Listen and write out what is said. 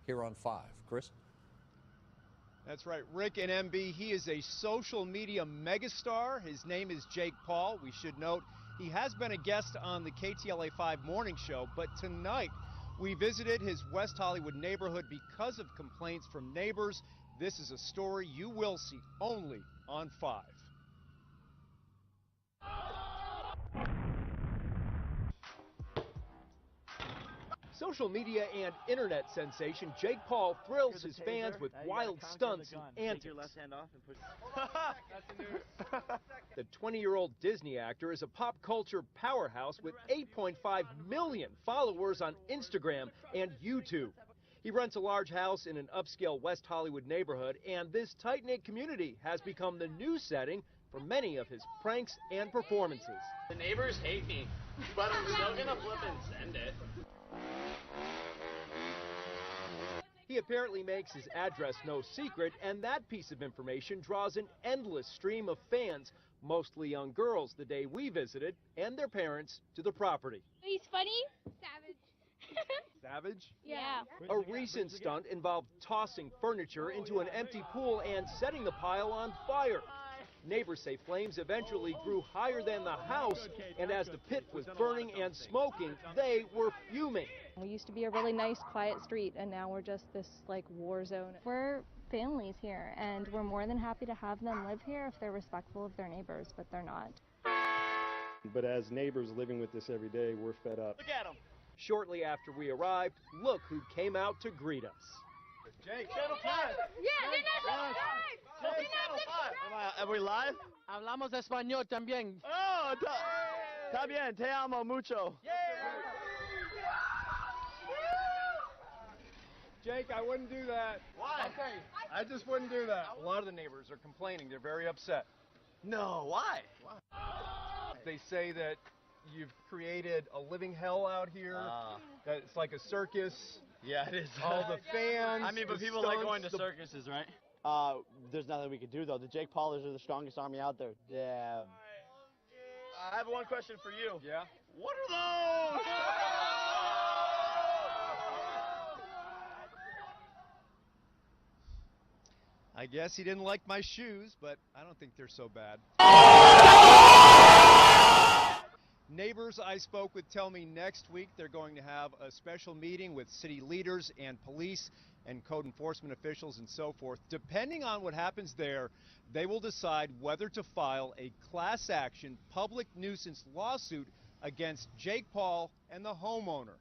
here on 5. Chris? That's right, Rick and MB, he is a social media megastar. His name is Jake Paul. We should note he has been a guest on the KTLA 5 morning show, but tonight we visited his West Hollywood neighborhood because of complaints from neighbors. This is a story you will see only on 5. Social media and internet sensation Jake Paul thrills his fans with wild stunts and antics. Take your left hand off and push. The 20-year-old Disney actor is a pop culture powerhouse with 8.5 million followers on Instagram and YouTube. He rents a large house in an upscale West Hollywood neighborhood, and this tight-knit community has become the new setting for many of his pranks and performances. The neighbors hate me, but I'm still gonna flip and send it. He apparently makes his address no secret, and that piece of information draws an endless stream of fans, mostly young girls, the day we visited, and their parents to the property. He's funny. Savage. Savage? Yeah. A recent stunt involved tossing furniture into an empty pool and setting the pile on fire. Neighbors say flames eventually grew higher than the house, and as the pit was burning and smoking, they were fuming. We used to be a really nice, quiet street, and now we're just this, like, war zone. We're families here, and we're more than happy to have them live here if they're respectful of their neighbors, but they're not. But as neighbors living with this every day, we're fed up. Look at him. Shortly after we arrived, look who came out to greet us. Jake, Channel 5. Yeah, they're not subscribed. They're not subscribed. Are we live? Hablamos español también. Oh, está bien, te amo mucho. Jake, I wouldn't do that. Why? Okay, I just wouldn't do that. A lot of the neighbors are complaining. They're very upset. No, why? They say that you've created a living hell out here. That it's like a circus. Yeah, it is. All the fans. I mean, but the people like going to stunts, circuses, right? There's nothing we can do, though. The Jake Paulers are the strongest army out there. Yeah. I have one question for you. Yeah? What are those? I guess he didn't like my shoes, but I don't think they're so bad. Neighbors I spoke with tell me next week they're going to have a special meeting with city leaders and police and code enforcement officials and so forth. Depending on what happens there, they will decide whether to file a class action public nuisance lawsuit against Jake Paul and the homeowner.